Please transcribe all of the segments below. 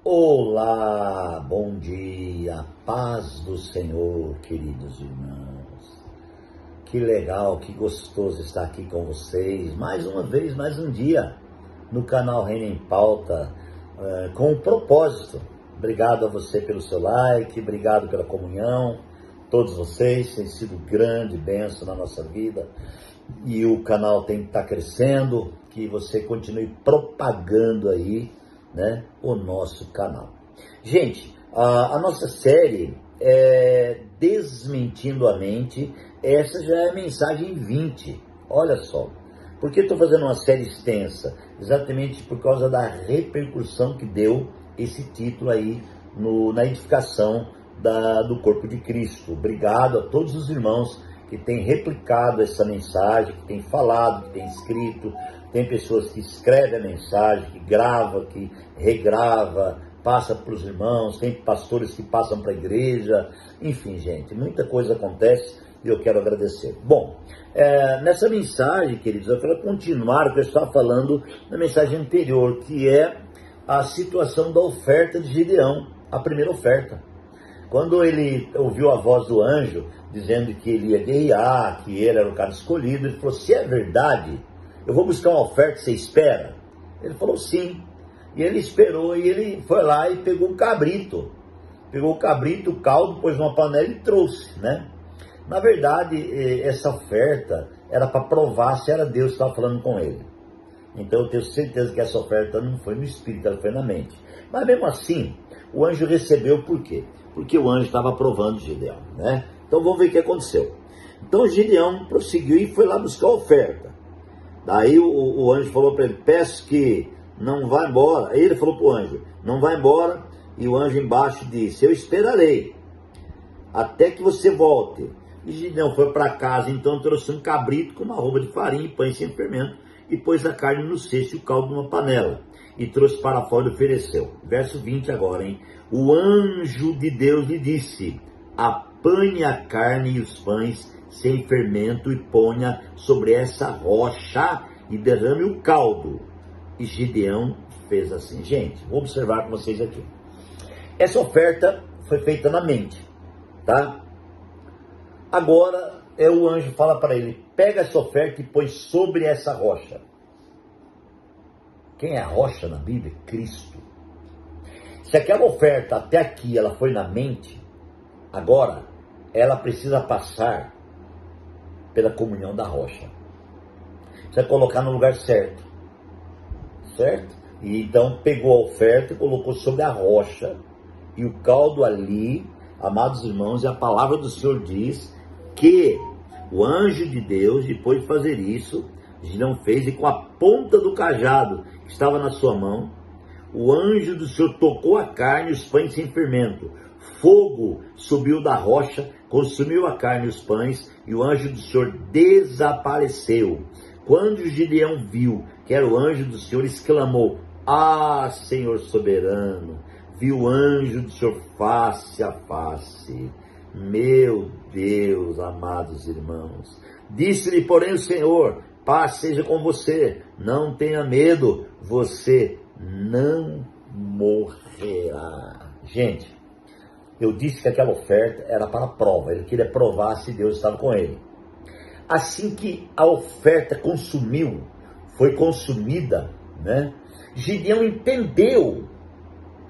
Olá, bom dia, paz do Senhor, queridos irmãos. Que legal, que gostoso estar aqui com vocês, mais uma vez, mais um dia, no canal Reino em Pauta, com um propósito. Obrigado a você pelo seu like, obrigado pela comunhão, todos vocês têm sido grande bênção na nossa vida, e o canal tem que estar crescendo, que você continue propagando aí, né, o nosso canal. Gente, a nossa série é Desmentindo a Mente. Essa já é a mensagem 20, olha só. Por que estou fazendo uma série extensa? Exatamente por causa da repercussão que deu esse título aí na edificação do corpo de Cristo. Obrigado a todos os irmãos que têm replicado essa mensagem, que têm falado, que têm escrito. Tem pessoas que escrevem a mensagem, que grava, que regrava, passa para os irmãos, tem pastores que passam para a igreja, enfim, gente, muita coisa acontece e eu quero agradecer. Bom, nessa mensagem, queridos, eu quero continuar o que eu estava falando na mensagem anterior, que é a situação da oferta de Gideão, a primeira oferta. Quando ele ouviu a voz do anjo, dizendo que ele ia guerrear, que ele era o cara escolhido, ele falou, se é verdade, eu vou buscar uma oferta, você espera? Ele falou sim. E ele esperou, e ele foi lá e pegou um cabrito. Pegou o cabrito, o caldo, pôs numa panela e trouxe, né? Na verdade, essa oferta era para provar se era Deus que estava falando com ele. Então eu tenho certeza que essa oferta não foi no espírito, ela foi na mente. Mas mesmo assim, o anjo recebeu por quê? Porque o anjo estava provando Gideão, né? Então vamos ver o que aconteceu. Então Gideão prosseguiu e foi lá buscar a oferta. Daí o anjo falou para ele, peço que não vá embora. Aí ele falou para o anjo, não vá embora. E o anjo embaixo disse, eu esperarei até que você volte. E Gideão foi para casa, então trouxe um cabrito com uma roupa de farinha e pães sem fermento, e pôs a carne no cesto e o caldo numa panela, e trouxe para fora e ofereceu. Verso 20 agora, hein? O anjo de Deus lhe disse, apanhe a carne e os pães sem fermento e ponha sobre essa rocha e derrame o caldo. E Gideão fez assim. Gente, vou observar com vocês aqui. Essa oferta foi feita na mente, tá? Agora o anjo fala para ele, pega essa oferta e põe sobre essa rocha. Quem é a rocha na Bíblia? Cristo. Se aquela oferta até aqui ela foi na mente, agora ela precisa passar pela comunhão da rocha. Você vai colocar no lugar certo. Certo? E então pegou a oferta e colocou sobre a rocha. E o caldo ali, amados irmãos, e a palavra do Senhor diz que o anjo de Deus, depois de fazer isso, Gideão fez, e com a ponta do cajado que estava na sua mão, o anjo do Senhor tocou a carne e os pães sem fermento. Fogo subiu da rocha, consumiu a carne e os pães, e o anjo do Senhor desapareceu. Quando Gideão viu que era o anjo do Senhor, exclamou, ah, Senhor soberano, vi o anjo do Senhor face a face. Meu Deus, amados irmãos. Disse-lhe, porém, o Senhor, paz seja com você, não tenha medo, você não morrerá. Gente, eu disse que aquela oferta era para a prova, ele queria provar se Deus estava com ele. Assim que a oferta foi consumida, né? Gideão entendeu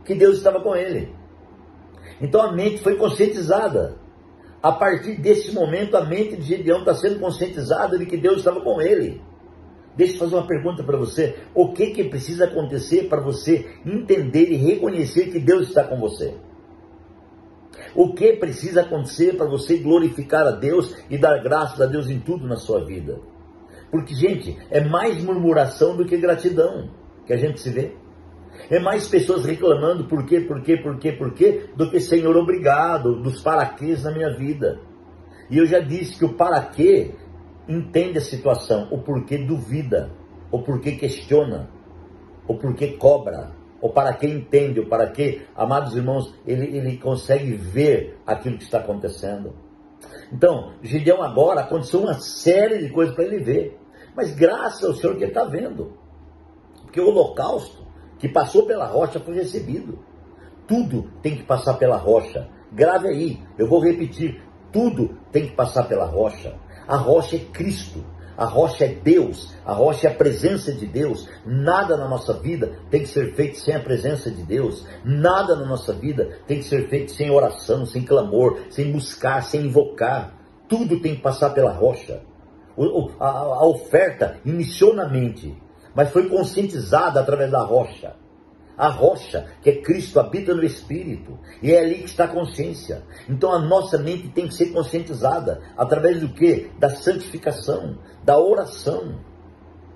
que Deus estava com ele. Então a mente foi conscientizada. A partir desse momento, a mente de Gideão está sendo conscientizada de que Deus estava com ele. Deixa eu fazer uma pergunta para você. O que precisa acontecer para você entender e reconhecer que Deus está com você? O que precisa acontecer para você glorificar a Deus e dar graças a Deus em tudo na sua vida? Porque, gente, é mais murmuração do que gratidão que a gente se vê. É mais pessoas reclamando por quê, do que Senhor, obrigado, dos paraquês na minha vida. E eu já disse que o paraquê entende a situação, o porquê duvida, o porquê questiona, o porquê cobra, o para que entende, o para que, amados irmãos, ele consegue ver aquilo que está acontecendo. Então, Gideão agora, aconteceu uma série de coisas para ele ver, mas graças ao Senhor que ele está vendo, porque o holocausto que passou pela rocha foi recebido. Tudo tem que passar pela rocha. Grave aí, eu vou repetir. Tudo tem que passar pela rocha. A rocha é Cristo. A rocha é Deus, a rocha é a presença de Deus. Nada na nossa vida tem que ser feito sem a presença de Deus. Nada na nossa vida tem que ser feito sem oração, sem clamor, sem buscar, sem invocar. Tudo tem que passar pela rocha. A oferta iniciou na mente, mas foi conscientizada através da rocha. A rocha, que é Cristo, habita no Espírito, e é ali que está a consciência. Então a nossa mente tem que ser conscientizada, através do quê? Da santificação, da oração.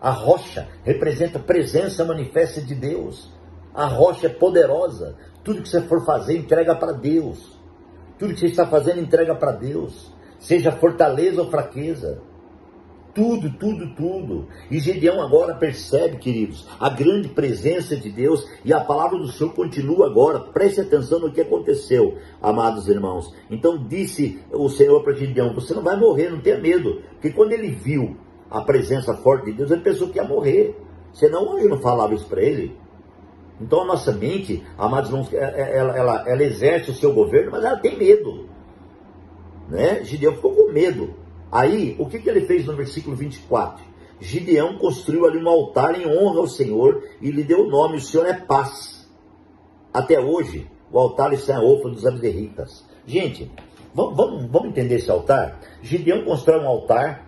A rocha representa a presença manifesta de Deus. A rocha é poderosa. Tudo que você for fazer, entrega para Deus. Tudo que você está fazendo, entrega para Deus. Seja fortaleza ou fraqueza. Tudo, tudo, tudo. E Gideão agora percebe, queridos, a grande presença de Deus, e a palavra do Senhor continua agora. Preste atenção no que aconteceu, amados irmãos. Então disse o Senhor para Gideão: você não vai morrer, não tenha medo. Porque quando ele viu a presença forte de Deus, ele pensou que ia morrer. Senão o anjo não falava isso para ele. Então a nossa mente, amados irmãos, ela exerce o seu governo, mas ela tem medo, né? Gideão ficou com medo. Aí, o que ele fez no versículo 24? Gideão construiu ali um altar em honra ao Senhor e lhe deu o nome: o Senhor é paz. Até hoje, o altar está em Ofra dos Abderritas. Gente, vamos entender esse altar? Gideão constrói um altar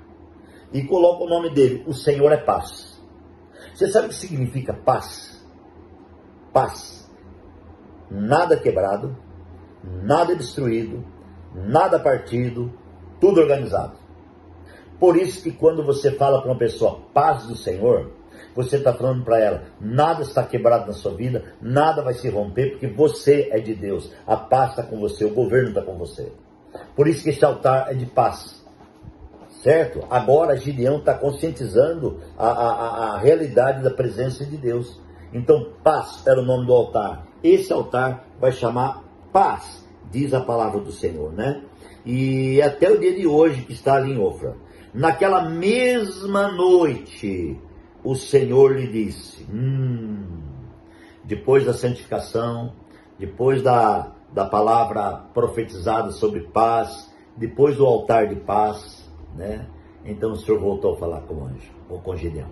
e coloca o nome dele: o Senhor é paz. Você sabe o que significa paz? Paz. Nada quebrado, nada destruído, nada partido, tudo organizado. Por isso que quando você fala para uma pessoa paz do Senhor, você está falando para ela: nada está quebrado na sua vida, nada vai se romper, porque você é de Deus. A paz está com você, o governo está com você. Por isso que este altar é de paz. Certo? Agora Gideão está conscientizando a realidade da presença de Deus. Então paz era o nome do altar. Esse altar vai chamar paz, diz a palavra do Senhor, né? E até o dia de hoje que está ali em Ofra. Naquela mesma noite, o Senhor lhe disse, depois da santificação, depois da palavra profetizada sobre paz, depois do altar de paz, né? Então o Senhor voltou a falar com o anjo, ou com Gideão.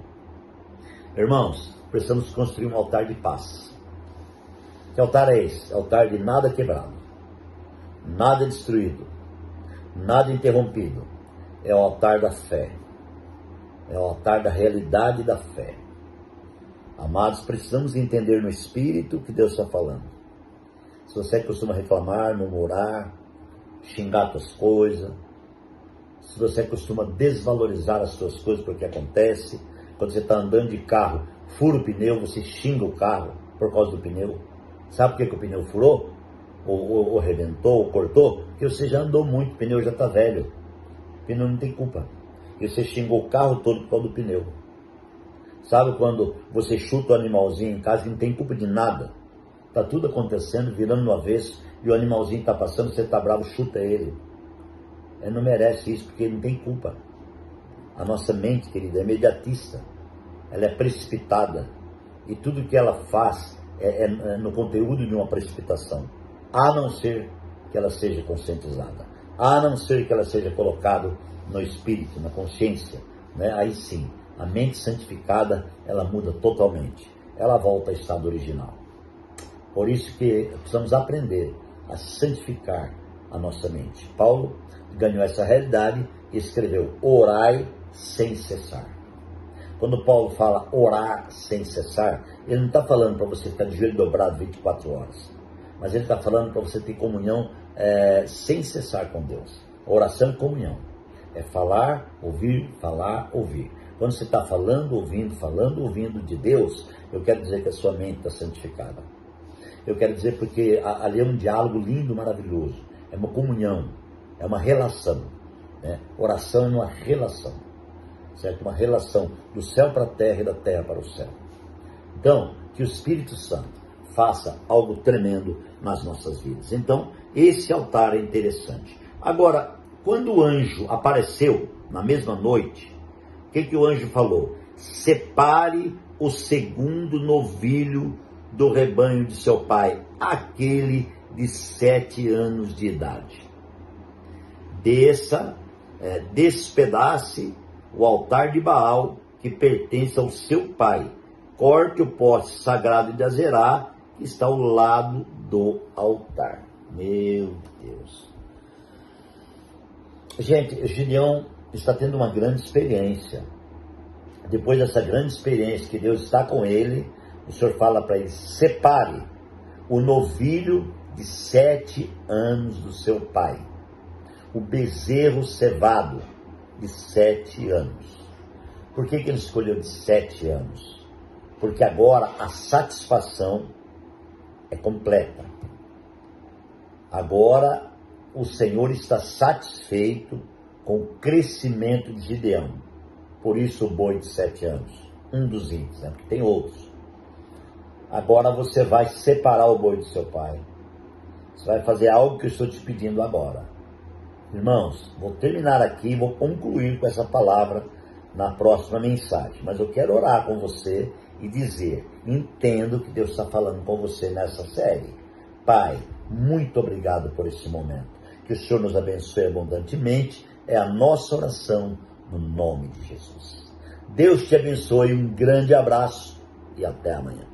Irmãos, precisamos construir um altar de paz. Que altar é esse? Altar de nada quebrado, nada destruído, nada interrompido. É o altar da fé. É o altar da realidade da fé. Amados, precisamos entender no Espírito o que Deus está falando. Se você costuma reclamar, murmurar, xingar suas coisas, se você costuma desvalorizar as suas coisas porque acontece, quando você está andando de carro, fura o pneu, você xinga o carro por causa do pneu. Sabe por que o pneu furou? Ou arrebentou, ou cortou? Porque você já andou muito, o pneu já está velho. O pneu não tem culpa. E você xingou o carro todo por causa do pneu. Sabe quando você chuta o animalzinho em casa que não tem culpa de nada? Está tudo acontecendo, virando no avesso, e o animalzinho está passando, você está bravo, chuta ele. Ele não merece isso, porque ele não tem culpa. A nossa mente, querida, é imediatista. Ela é precipitada. E tudo que ela faz é no conteúdo de uma precipitação. A não ser que ela seja conscientizada. A não ser que ela seja colocada no espírito, na consciência, né? Aí sim, a mente santificada, ela muda totalmente. Ela volta ao estado original. Por isso que precisamos aprender a santificar a nossa mente. Paulo ganhou essa realidade e escreveu: orai sem cessar. Quando Paulo fala orar sem cessar, ele não está falando para você ficar de joelho dobrado 24 horas. Mas ele está falando para você ter comunhão sem cessar com Deus. Oração e comunhão. É falar, ouvir, falar, ouvir. Quando você está falando, ouvindo de Deus, eu quero dizer que a sua mente está santificada. Eu quero dizer porque ali é um diálogo lindo, maravilhoso. É uma comunhão, é uma relação, né? Oração é uma relação, certo? Uma relação do céu para a terra e da terra para o céu. Então, que o Espírito Santo faça algo tremendo nas nossas vidas. Então, esse altar é interessante. Agora, quando o anjo apareceu na mesma noite, o que o anjo falou? Separe o segundo novilho do rebanho de seu pai, aquele de 7 anos de idade. Despedace o altar de Baal que pertence ao seu pai. Corte o poste sagrado de Azerá que está ao lado do altar. Meu Deus. Gente, Gideão está tendo uma grande experiência. Depois dessa grande experiência que Deus está com ele, o Senhor fala para ele: separe o novilho de 7 anos do seu pai, o bezerro cevado de 7 anos. Por que ele escolheu de 7 anos? Porque agora a satisfação é completa. Agora o Senhor está satisfeito com o crescimento de Gideão. Por isso o boi de 7 anos. Um dos itens, né? Porque tem outros. Agora você vai separar o boi do seu pai. Você vai fazer algo que eu estou te pedindo agora. Irmãos, vou terminar aqui, vou concluir com essa palavra na próxima mensagem. Mas eu quero orar com você e dizer: entendo que Deus está falando com você nessa série. Pai, muito obrigado por esse momento. Que o Senhor nos abençoe abundantemente. É a nossa oração no nome de Jesus. Deus te abençoe, um grande abraço e até amanhã.